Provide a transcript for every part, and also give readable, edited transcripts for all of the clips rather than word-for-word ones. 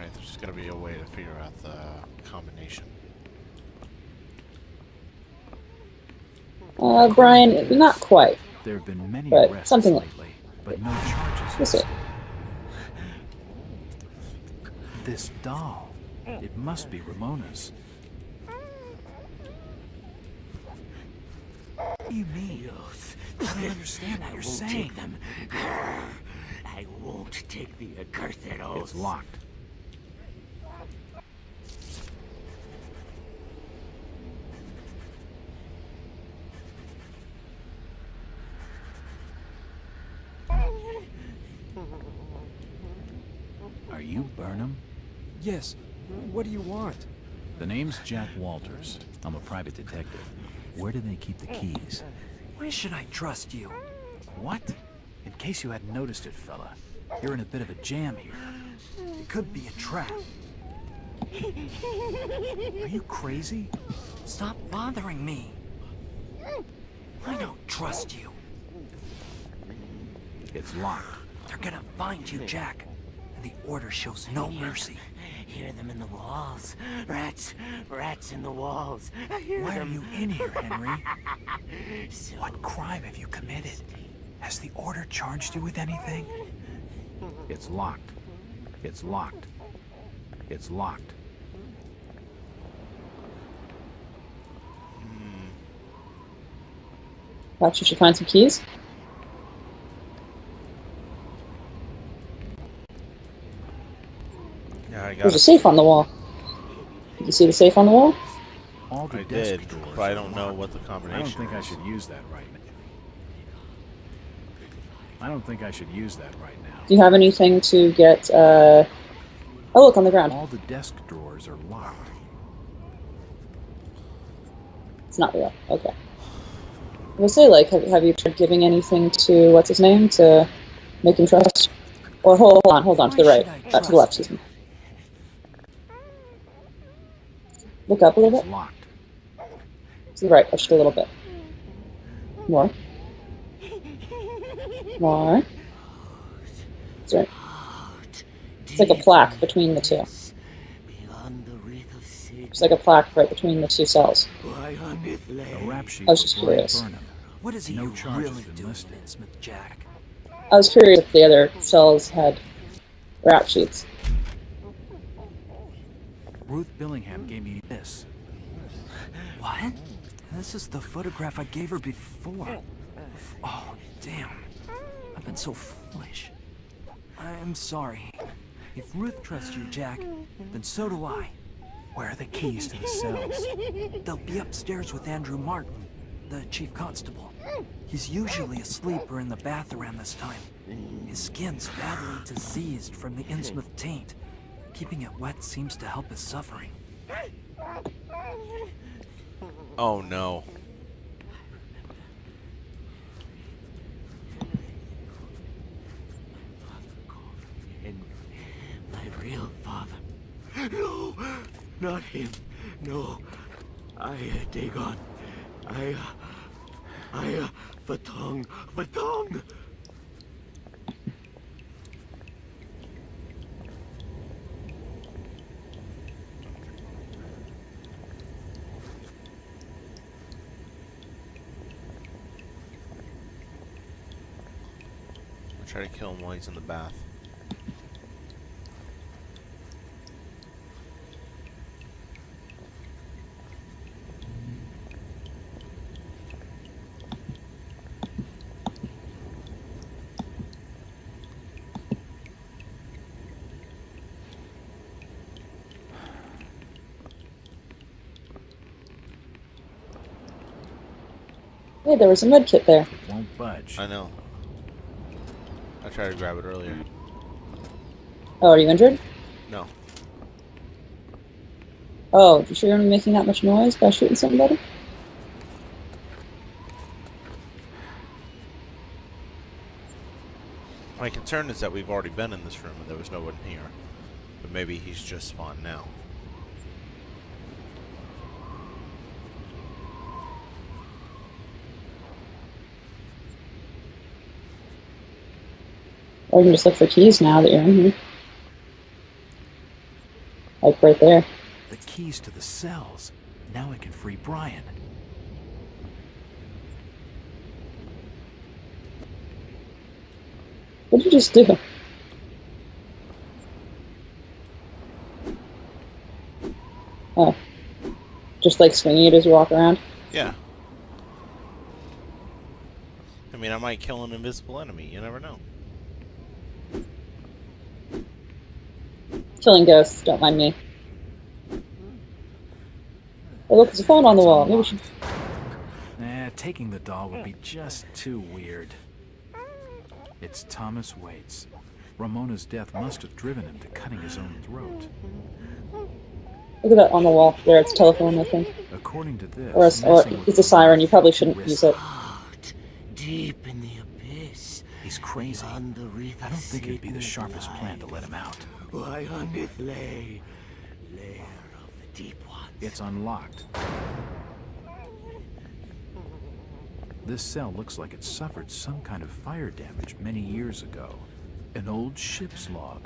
Right, there's got to be a way to figure out the combination. Brian, not quite. There have been many but arrests something like lately, but no charges This listed. way. This doll, it must be Ramona's. What do you mean? I don't understand what you're saying. I won't take the accursed oath. It's locked. Are you Burnham? Yes. What do you want? The name's Jack Walters. I'm a private detective. Where do they keep the keys? Why should I trust you? What? In case you hadn't noticed it, fella, you're in a bit of a jam here. It could be a trap. Are you crazy? Stop bothering me. I don't trust you. It's locked. They're gonna find you, Jack. And the order shows no mercy. Hear them in the walls. Rats in the walls. Why are you in here, Henry? So What crime have you committed? Has the order charged you with anything? It's locked. It's locked. It's locked. Perhaps you should find some keys. Yeah, I got There's a it. safe on the wall. Did you see the safe on the wall? All the I desk did, drawers but I are don't know locked. what the combination I don't think I is. should use that right now. I don't think I should use that right now. Do you have anything to get, Oh, look, on the ground. All the desk drawers are locked. It's not real. Okay. I would say, like, have you tried giving anything to, what's his name, to make him trust? Or hold on, to the Why right. should I To the left, trust excuse me. Look up a little It's bit. locked. To the right, just a little bit. More. More. That's right. It's like a plaque between the two. beyond the wreath of sin, It's like a plaque right between the two cells. why on it A lay? rap sheet I was just for Brian curious. Burnham. What is he No charges really been doing, listed. Innsmouth Jack? I was curious if the other cells had rap sheets. Ruth Billingham gave me this. What? This is the photograph I gave her before. Oh, damn. I've been so foolish. I'm sorry. If Ruth trusts you, Jack, then so do I. Where are the keys to the cells? They'll be upstairs with Andrew Martin, the chief constable. He's usually asleep or in the bath around this time. His skin's badly diseased from the Innsmouth taint. Keeping it wet seems to help his suffering. Oh no. And my real father. No, not him. No, Dagon. Fatong. Try to kill him while he's in the bath. Hey, there was a med kit there. It won't budge. I know. I tried to grab it earlier. Oh, are you injured? No. Oh, you sure you're only making that much noise by shooting somebody? My concern is that we've already been in this room and there was no one here. But maybe he's just spawned now. Or you can just look for keys now that you're in here. Like right there. The keys to the cells. Now I can free Brian. What did you just do? Oh. Just like swinging it as you walk around? Yeah. I mean, I might kill an invisible enemy. You never know. Killing ghosts, don't mind me. Oh, look, there's a phone on the It's wall. Maybe we unlocked. should... Taking the doll would be just too weird. It's Thomas Waits. Ramona's death must have driven him to cutting his own throat. Look at that on the wall. There, it's telephone, I think. According to this, Or it's a siren. You probably shouldn't use it. Out, deep in the abyss. He's crazy. Beyond the reef I don't think it'd be the sharpest plan to let him out. Why underneath lay, lair of the deep ones. It's unlocked. This cell looks like it suffered some kind of fire damage many years ago. An old ship's log.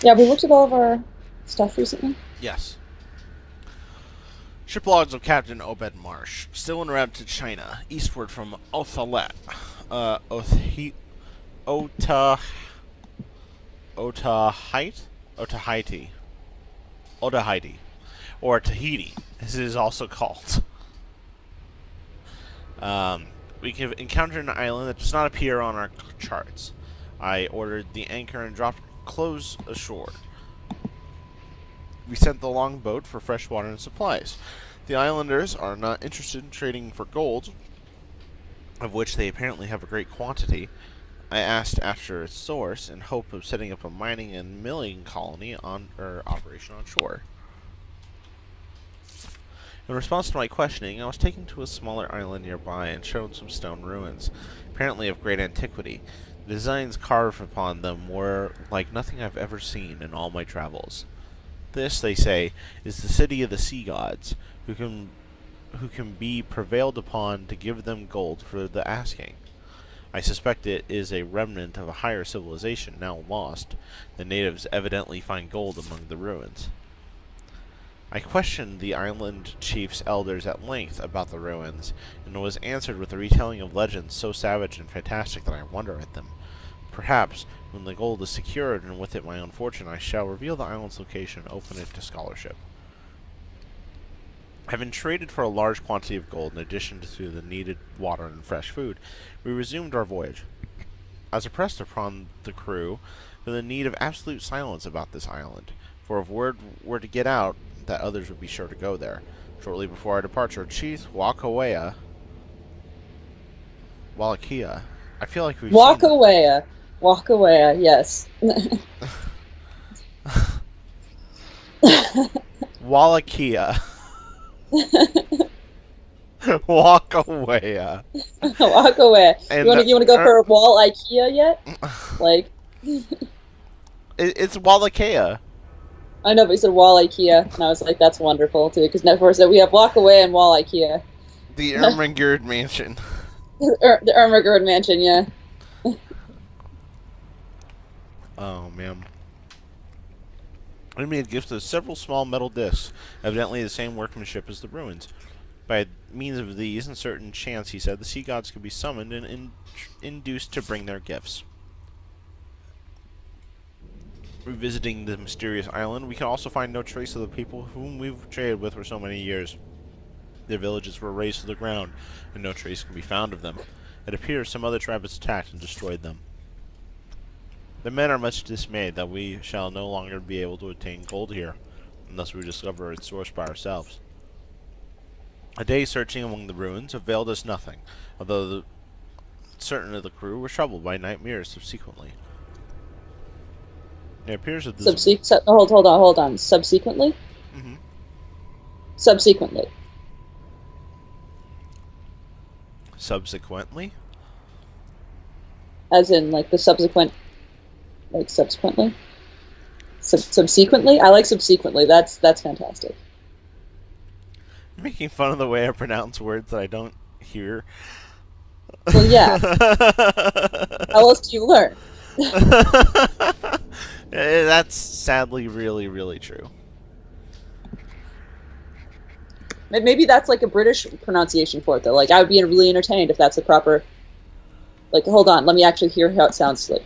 Yeah, we looked at all of our stuff recently. Yes. Ship logs of Captain Obed Marsh, still en route to China, eastward from Othalet. Otahite? Otahite. Or Tahiti, as it is also called. We have encountered an island that does not appear on our charts. I ordered the anchor and dropped clothes ashore. We sent the longboat for fresh water and supplies. The islanders are not interested in trading for gold, of which they apparently have a great quantity. I asked after its source in hope of setting up a mining and milling colony operation on shore. In response to my questioning, I was taken to a smaller island nearby and shown some stone ruins, apparently of great antiquity. The designs carved upon them were like nothing I've ever seen in all my travels. This, they say, is the city of the sea gods, who can be prevailed upon to give them gold for the asking. I suspect it is a remnant of a higher civilization now lost. The natives evidently find gold among the ruins. I questioned the island chief's elders at length about the ruins, and was answered with a retelling of legends so savage and fantastic that I wonder at them. Perhaps, when the gold is secured, and with it my own fortune, I shall reveal the island's location and open it to scholarship. Having traded for a large quantity of gold in addition to the needed water and fresh food, we resumed our voyage. I was impressed upon the crew with the need of absolute silence about this island, for if word were to get out, that others would be sure to go there. Shortly before our departure, Chief Walakia. I feel like we've Walk away, yes. Walakia. Walk away. Walk away. And you want to go for Wall IKEA yet? Like, it's Walakia. I know, but you said Wall IKEA, and I was like, that's wonderful too. Because never said we have Walk Away and Wall IKEA. The Ermengarde Mansion. The Ermengarde Mansion, yeah. Oh man. I made gifts of several small metal discs, evidently the same workmanship as the ruins. By means of these and certain chants, he said, the sea gods could be summoned and induced to bring their gifts. Revisiting the mysterious island, we can also find no trace of the people whom we've traded with for so many years. Their villages were razed to the ground, and no trace can be found of them. It appears some other tribe has attacked and destroyed them. The men are much dismayed that we shall no longer be able to obtain gold here, unless we discover its source by ourselves. A day searching among the ruins availed us nothing, although certain of the crew were troubled by nightmares subsequently. It appears that this... Hold on. Subsequently? Mm-hmm. Subsequently. Subsequently? As in, like, the subsequent... Like, subsequently? Subsequently? I like subsequently. That's fantastic. You're making fun of the way I pronounce words that I don't hear. Well, yeah. How else do you learn? That's sadly really, really true. Maybe that's like a British pronunciation for it, though. Like, I would be really entertained if that's a proper... Like, hold on, let me actually hear how it sounds like.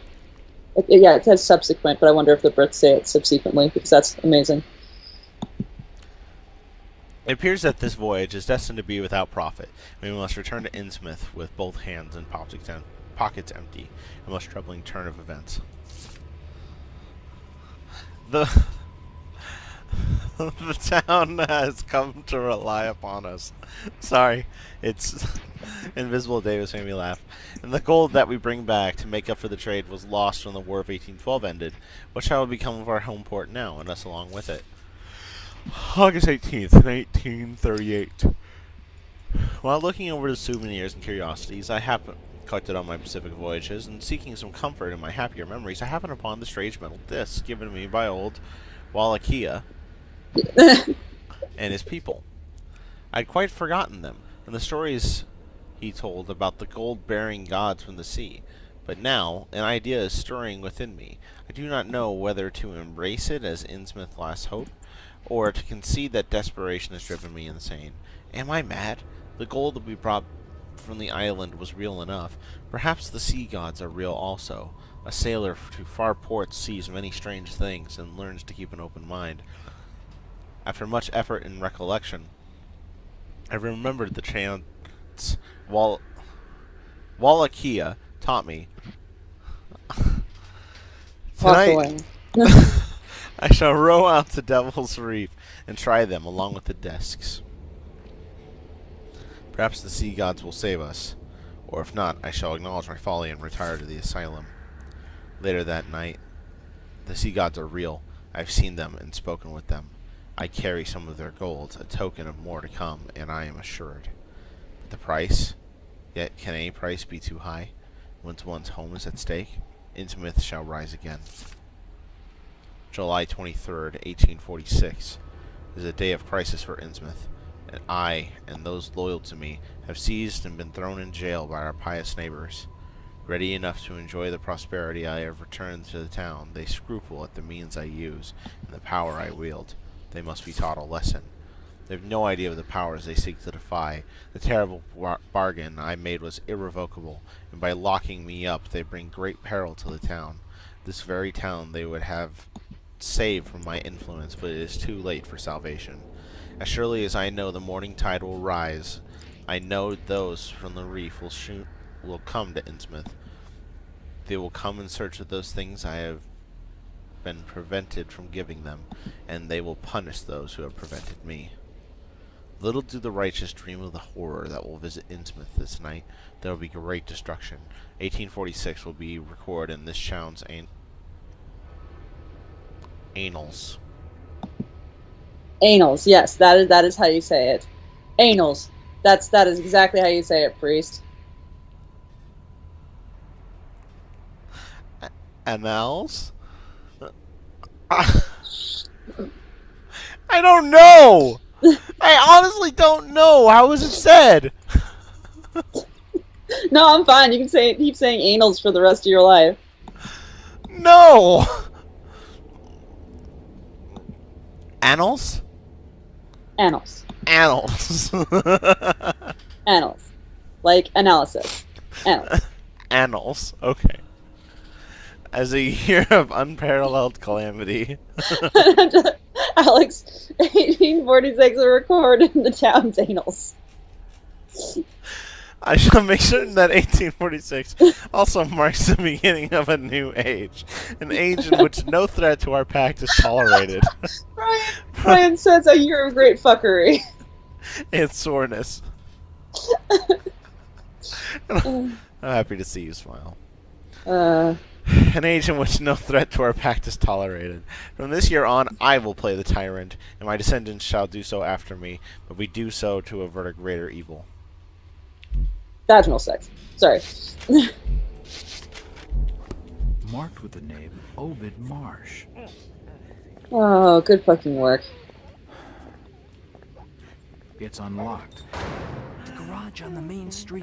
Yeah, it says subsequent, but I wonder if the Brits say it subsequently, because that's amazing. It appears that this voyage is destined to be without profit. We must return to Innsmouth with both hands and pockets empty. A most troubling turn of events. The town has come to rely upon us. Sorry, it's Invisible Davis made me laugh. And the gold that we bring back to make up for the trade was lost when the War of 1812 ended. What shall become of our home port now, and us along with it? August 18th, 1938. While looking over the souvenirs and curiosities I collected on my Pacific voyages, and seeking some comfort in my happier memories, I happened upon the strange metal disc given to me by old Wallachia and his people. I'd quite forgotten them, and the stories he told about the gold-bearing gods from the sea. But now, an idea is stirring within me. I do not know whether to embrace it as Innsmouth's last hope, or to concede that desperation has driven me insane. Am I mad? The gold that we brought from the island was real enough. Perhaps the sea gods are real also. A sailor to far ports sees many strange things and learns to keep an open mind. After much effort and recollection, I remembered the chants Wallachia taught me. Tonight, I shall row out to Devil's Reef and try them along with the desks. Perhaps the sea gods will save us, or if not, I shall acknowledge my folly and retire to the asylum. Later that night, the sea gods are real. I've seen them and spoken with them. I carry some of their gold, a token of more to come, and I am assured. But the price? Yet can any price be too high? Once one's home is at stake, Innsmouth shall rise again. July 23rd, 1846, is a day of crisis for Innsmouth, and I, and those loyal to me, have seized and been thrown in jail by our pious neighbors. Ready enough to enjoy the prosperity I have returned to the town, they scruple at the means I use and the power I wield. They must be taught a lesson. They have no idea of the powers they seek to defy. The terrible bargain I made was irrevocable, and by locking me up they bring great peril to the town. This very town they would have saved from my influence, but it is too late for salvation. As surely as I know the morning tide will rise, I know those from the reef will come to Innsmouth. They will come in search of those things I have been prevented from giving them, and they will punish those who have prevented me. Little do the righteous dream of the horror that will visit Innsmouth this night. There will be great destruction. 1846 will be recorded in this town's annals. Annals, yes, that is how you say it. Annals. That is exactly how you say it, priest. Annals? I don't know! I honestly don't know! How was it said? No, I'm fine. You can keep saying annals for the rest of your life. No! Annals? Annals. Annals. Annals. Like analysis. Annals. Annals. Okay. As a year of unparalleled calamity. Alex, 1846 are recorded in the town's annals. I shall make certain that 1846 also marks the beginning of a new age. An age in which no threat to our pact is tolerated. Brian says a year of great fuckery. And soreness. I'm happy to see you smile. An age in which no threat to our pact is tolerated. From this year on, I will play the tyrant, and my descendants shall do so after me, but we do so to avert a greater evil. Vaginal sex. Sorry. Marked with the name Ovid Marsh. Oh, good fucking work. It's unlocked. The garage on the main street.